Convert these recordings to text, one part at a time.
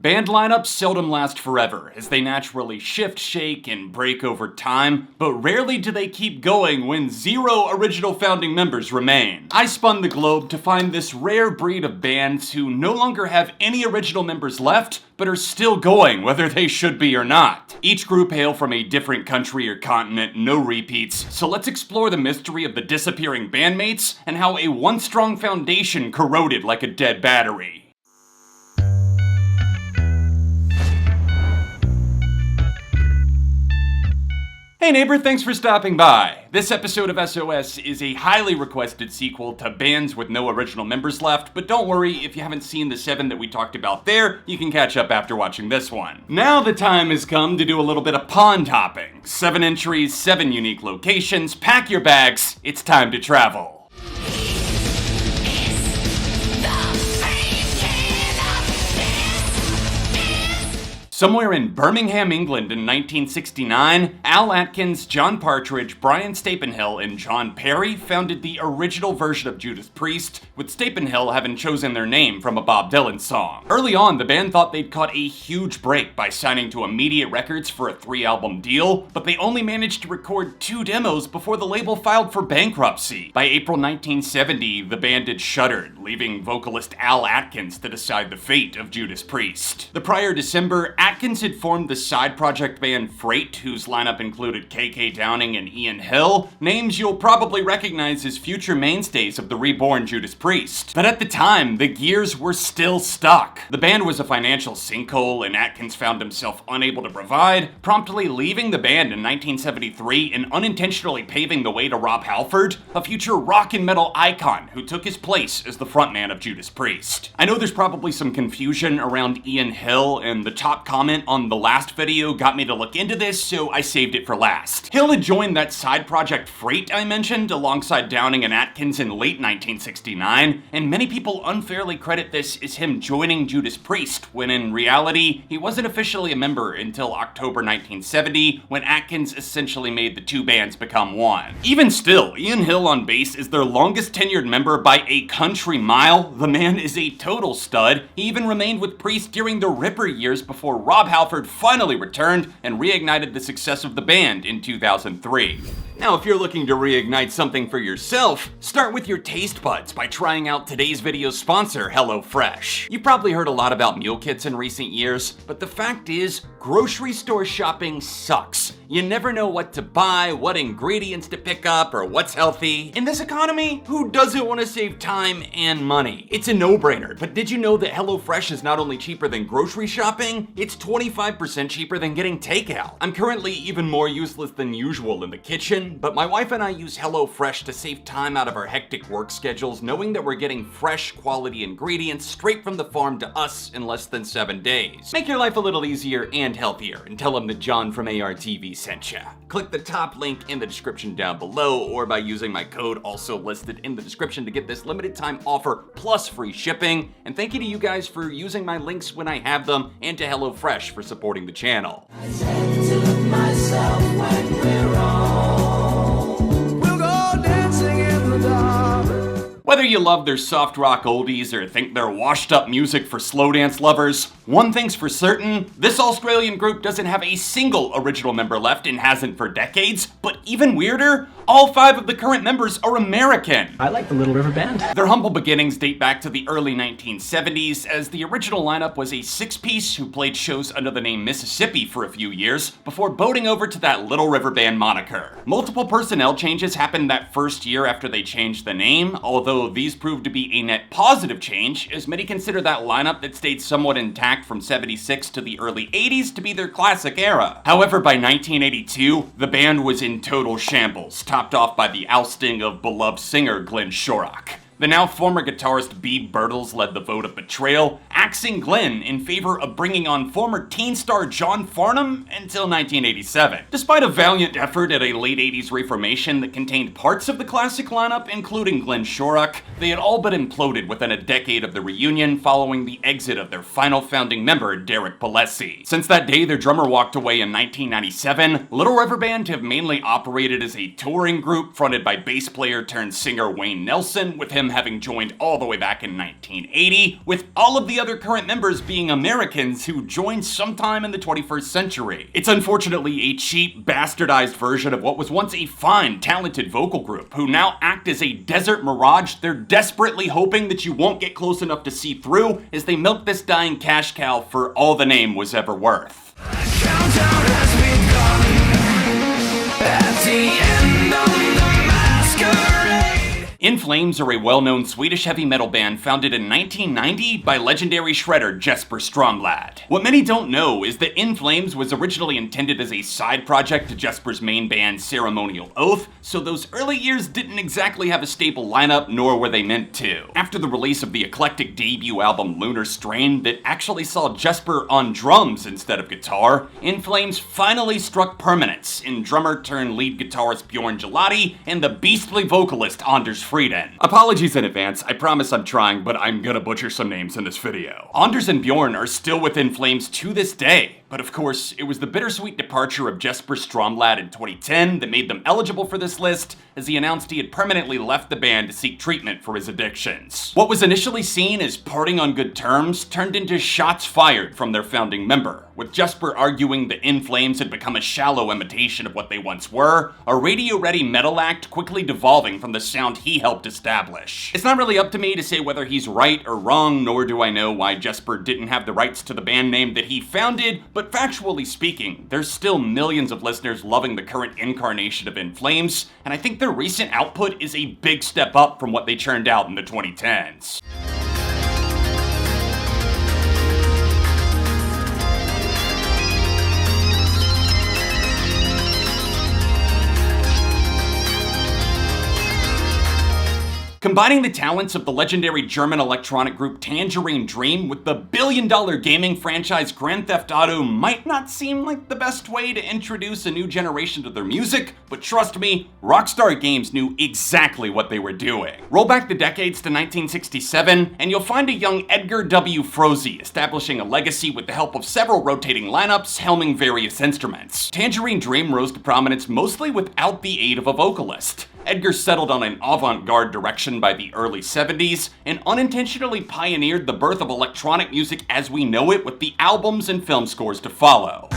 Band lineups seldom last forever, as they naturally shift, shake, and break over time, but rarely do they keep going when 0 original founding members remain. I spun the globe to find this rare breed of bands who no longer have any original members left, but are still going whether they should be or not. Each group hail from a different country or continent, no repeats, so let's explore the mystery of the disappearing bandmates and how a once-strong foundation corroded like a dead battery. Hey neighbor, thanks for stopping by. This episode of SOS is a highly requested sequel to bands with no original members left, but don't worry, if you haven't seen the 7 that we talked about there, you can catch up after watching this one. Now the time has come to do a little bit of pond hopping. 7 entries, 7 unique locations, pack your bags, it's time to travel. Somewhere in Birmingham, England in 1969, Al Atkins, John Partridge, Brian Stapenhill, and John Perry founded the original version of Judas Priest, with Stapenhill having chosen their name from a Bob Dylan song. Early on, the band thought they'd caught a huge break by signing to Immediate Records for a 3-album deal, but they only managed to record 2 demos before the label filed for bankruptcy. By April 1970, the band had shuttered, leaving vocalist Al Atkins to decide the fate of Judas Priest. The prior December, Atkins had formed the side project band Freight, whose lineup included KK Downing and Ian Hill, names you'll probably recognize as future mainstays of the reborn Judas Priest. But at the time, the gears were still stuck. The band was a financial sinkhole, and Atkins found himself unable to provide, promptly leaving the band in 1973 and unintentionally paving the way to Rob Halford, a future rock and metal icon who took his place as the frontman of Judas Priest. I know there's probably some confusion around Ian Hill, and the top comment on the last video got me to look into this, so I saved it for last. Hill had joined that side project Freight I mentioned alongside Downing and Atkins in late 1969, and many people unfairly credit this as him joining Judas Priest, when in reality, he wasn't officially a member until October 1970, when Atkins essentially made the 2 bands become one. Even still, Ian Hill on bass is their longest tenured member by a country mile. The man is a total stud. He even remained with Priest during the Ripper years before Rob Halford finally returned and reignited the success of the band in 2003. Now, if you're looking to reignite something for yourself, start with your taste buds by trying out today's video's sponsor, HelloFresh. You've probably heard a lot about meal kits in recent years, but the fact is, grocery store shopping sucks. You never know what to buy, what ingredients to pick up, or what's healthy. In this economy, who doesn't want to save time and money? It's a no-brainer, but did you know that HelloFresh is not only cheaper than grocery shopping, it's 25% cheaper than getting takeout. I'm currently even more useless than usual in the kitchen, but my wife and I use HelloFresh to save time out of our hectic work schedules, knowing that we're getting fresh, quality ingredients straight from the farm to us in less than 7 days. Make your life a little easier and healthier, and tell them that John from ARTV sent ya. Click the top link in the description down below, or by using my code also listed in the description to get this limited time offer plus free shipping. And thank you to you guys for using my links when I have them, and to HelloFresh for supporting the channel. I tend to look myself when we're on. We'll go dancing in the dark. Whether you love their soft rock oldies or think they're washed up music for slow dance lovers, one thing's for certain, this Australian group doesn't have a single original member left and hasn't for decades, but even weirder, all 5 of the current members are American. I like the Little River Band. Their humble beginnings date back to the early 1970s, as the original lineup was a 6-piece who played shows under the name Mississippi for a few years, before boating over to that Little River Band moniker. Multiple personnel changes happened that first year after they changed the name, although these proved to be a net positive change, as many consider that lineup that stayed somewhat intact from 76 to the early 80s to be their classic era. However, by 1982, the band was in total shambles, topped off by the ousting of beloved singer Glenn Shorrock. The now former guitarist Bebe Birtles led the vote of betrayal, axing Glenn in favor of bringing on former teen star John Farnham until 1987. Despite a valiant effort at a late 80s reformation that contained parts of the classic lineup, including Glenn Shorrock, they had all but imploded within a decade of the reunion following the exit of their final founding member, Derek Palesi. Since that day their drummer walked away in 1997, Little River Band have mainly operated as a touring group fronted by bass player turned singer Wayne Nelson, with him them having joined all the way back in 1980, with all of the other current members being Americans who joined sometime in the 21st century. It's unfortunately a cheap, bastardized version of what was once a fine, talented vocal group, who now act as a desert mirage they're desperately hoping that you won't get close enough to see through as they milk this dying cash cow for all the name was ever worth. Countdown has begun at the end of the masquerade. In Flames are a well-known Swedish heavy metal band founded in 1990 by legendary shredder Jesper Stromblad. What many don't know is that In Flames was originally intended as a side project to Jesper's main band Ceremonial Oath, so those early years didn't exactly have a stable lineup, nor were they meant to. After the release of the eclectic debut album Lunar Strain that actually saw Jesper on drums instead of guitar, In Flames finally struck permanence in drummer turned lead guitarist Bjorn Gelati and the beastly vocalist Anders Frieden. Apologies in advance, I promise I'm trying, but I'm gonna butcher some names in this video. Anders and Bjorn are still with In Flames to this day, but of course, it was the bittersweet departure of Jesper Stromblad in 2010 that made them eligible for this list, as he announced he had permanently left the band to seek treatment for his addictions. What was initially seen as parting on good terms turned into shots fired from their founding member, with Jesper arguing that In Flames had become a shallow imitation of what they once were, a radio-ready metal act quickly devolving from the sound he helped establish. It's not really up to me to say whether he's right or wrong, nor do I know why Jesper didn't have the rights to the band name that he founded, but factually speaking, there's still millions of listeners loving the current incarnation of In Flames, and I think their recent output is a big step up from what they churned out in the 2010s. Combining the talents of the legendary German electronic group Tangerine Dream with the billion-dollar gaming franchise Grand Theft Auto might not seem like the best way to introduce a new generation to their music, but trust me, Rockstar Games knew exactly what they were doing. Roll back the decades to 1967, and you'll find a young Edgar W. Froese establishing a legacy with the help of several rotating lineups, helming various instruments. Tangerine Dream rose to prominence mostly without the aid of a vocalist. Edgar settled on an avant-garde direction by the early 70s and unintentionally pioneered the birth of electronic music as we know it with the albums and film scores to follow.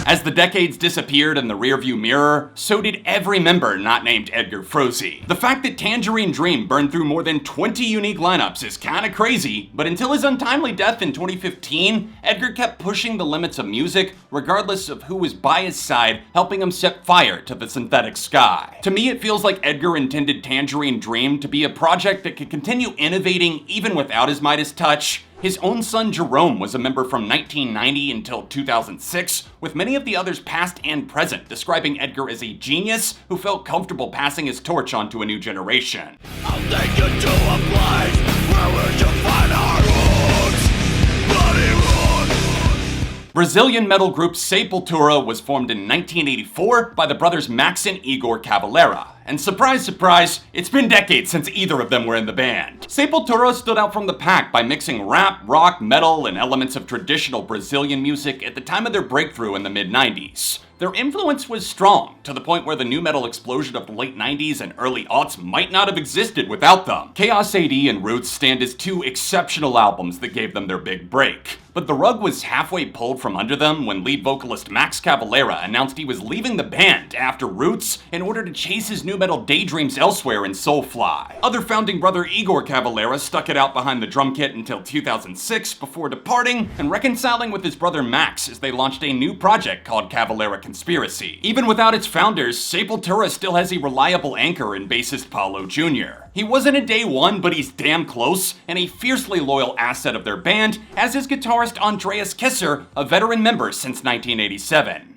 As the decades disappeared in the rearview mirror, so did every member not named Edgar Froese. The fact that Tangerine Dream burned through more than 20 unique lineups is kinda crazy, but until his untimely death in 2015, Edgar kept pushing the limits of music, regardless of who was by his side, helping him set fire to the synthetic sky. To me, it feels like Edgar intended Tangerine Dream to be a project that could continue innovating even without his Midas touch. His own son Jerome was a member from 1990 until 2006, with many of the others past and present describing Edgar as a genius who felt comfortable passing his torch on to a new generation. I'll take you to a place where we shall find our roots. Bloody roots. Brazilian metal group Sepultura was formed in 1984 by the brothers Max and Igor Cavalera. And surprise, surprise, it's been decades since either of them were in the band. Sepultura stood out from the pack by mixing rap, rock, metal, and elements of traditional Brazilian music at the time of their breakthrough in the mid-90s. Their influence was strong, to the point where the nu metal explosion of the late 90s and early aughts might not have existed without them. Chaos AD and Roots stand as two exceptional albums that gave them their big break. But the rug was halfway pulled from under them when lead vocalist Max Cavalera announced he was leaving the band after Roots in order to chase his nu metal daydreams elsewhere in Soulfly. Other founding brother Igor Cavalera stuck it out behind the drum kit until 2006 before departing and reconciling with his brother Max as they launched a new project called Cavalera Conspiracy. Even without its founders, Sepultura still has a reliable anchor in bassist Paulo Jr. He wasn't a day one, but he's damn close, and a fiercely loyal asset of their band, as is guitarist Andreas Kisser, a veteran member since 1987.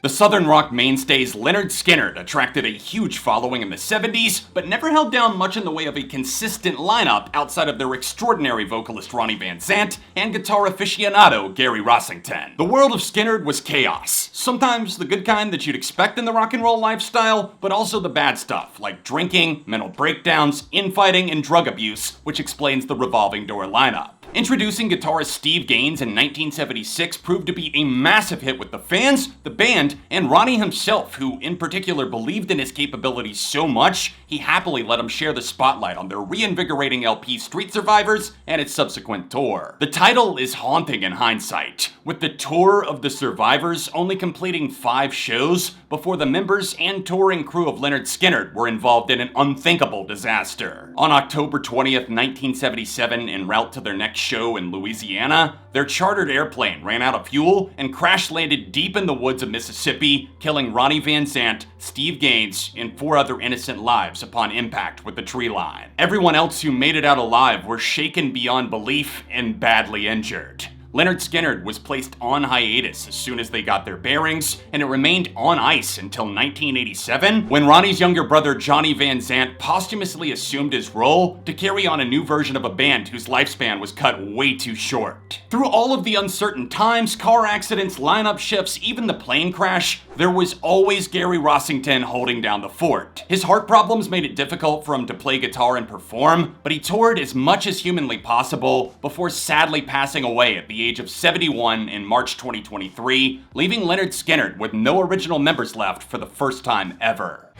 The southern rock mainstays Lynyrd Skynyrd attracted a huge following in the 70s, but never held down much in the way of a consistent lineup outside of their extraordinary vocalist Ronnie Van Zant and guitar aficionado Gary Rossington. The world of Skynyrd was chaos, sometimes the good kind that you'd expect in the rock and roll lifestyle, but also the bad stuff like drinking, mental breakdowns, infighting, and drug abuse, which explains the revolving door lineup. Introducing guitarist Steve Gaines in 1976 proved to be a massive hit with the fans, the band, and Ronnie himself, who in particular believed in his capabilities so much, he happily let him share the spotlight on their reinvigorating LP Street Survivors and its subsequent tour. The title is haunting in hindsight, with the Tour of the Survivors only completing 5 shows before the members and touring crew of Lynyrd Skynyrd were involved in an unthinkable disaster. On October 20th, 1977, en route to their next show in Louisiana, their chartered airplane ran out of fuel and crash-landed deep in the woods of Mississippi, killing Ronnie Van Zant, Steve Gaines, and 4 other innocent lives upon impact with the tree line. Everyone else who made it out alive were shaken beyond belief and badly injured. Lynyrd Skynyrd was placed on hiatus as soon as they got their bearings, and it remained on ice until 1987, when Ronnie's younger brother Johnny Van Zant posthumously assumed his role to carry on a new version of a band whose lifespan was cut way too short. Through all of the uncertain times, car accidents, lineup shifts, even the plane crash, there was always Gary Rossington holding down the fort. His heart problems made it difficult for him to play guitar and perform, but he toured as much as humanly possible before sadly passing away at the age of 71 in March 2023, leaving Lynyrd Skynyrd with no original members left for the first time ever.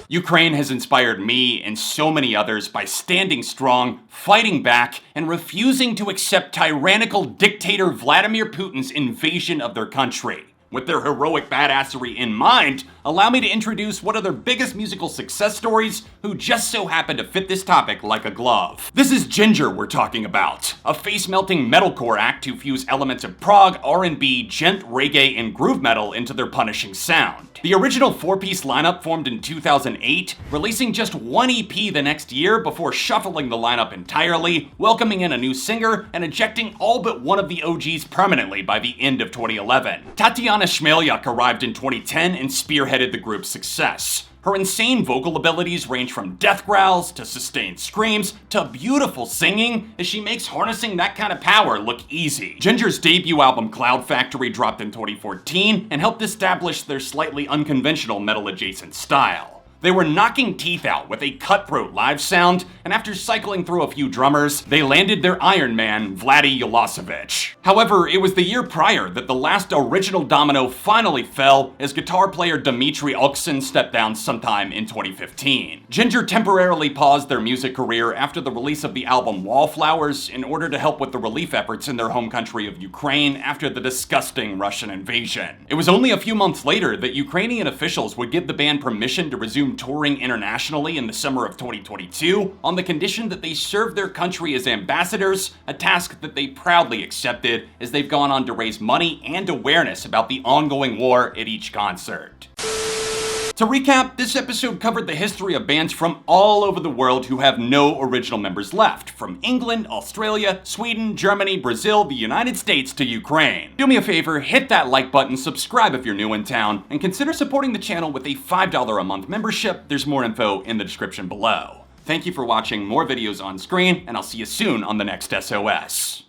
Ukraine has inspired me and so many others by standing strong, fighting back, and refusing to accept tyrannical dictator Vladimir Putin's invasion of their country. With their heroic badassery in mind, allow me to introduce one of their biggest musical success stories who just so happen to fit this topic like a glove. This is Jinjer we're talking about, a face-melting metalcore act who fuse elements of prog, R&B, gent, reggae, and groove metal into their punishing sound. The original 4-piece lineup formed in 2008, releasing just 1 EP the next year before shuffling the lineup entirely, welcoming in a new singer, and ejecting all but one of the OGs permanently by the end of 2011. Tatiana Shmelyuk arrived in 2010 and spearheaded the group's success. Her insane vocal abilities range from death growls to sustained screams to beautiful singing as she makes harnessing that kind of power look easy. Jinjer's debut album Cloud Factory dropped in 2014 and helped establish their slightly unconventional metal-adjacent style. They were knocking teeth out with a cutthroat live sound, and after cycling through a few drummers, they landed their Iron Man, Vladi Ulasevich. However, it was the year prior that the last original domino finally fell as guitar player Dmitry Olksin stepped down sometime in 2015. Jinjer temporarily paused their music career after the release of the album Wallflowers in order to help with the relief efforts in their home country of Ukraine after the disgusting Russian invasion. It was only a few months later that Ukrainian officials would give the band permission to resume touring internationally in the summer of 2022 on the condition that they serve their country as ambassadors, a task that they proudly accepted as they've gone on to raise money and awareness about the ongoing war at each concert. To recap, this episode covered the history of bands from all over the world who have no original members left, from England, Australia, Sweden, Germany, Brazil, the United States to Ukraine. Do me a favor, hit that like button, subscribe if you're new in town, and consider supporting the channel with a $5 a month membership. There's more info in the description below. Thank you for watching more videos on screen, and I'll see you soon on the next SOS.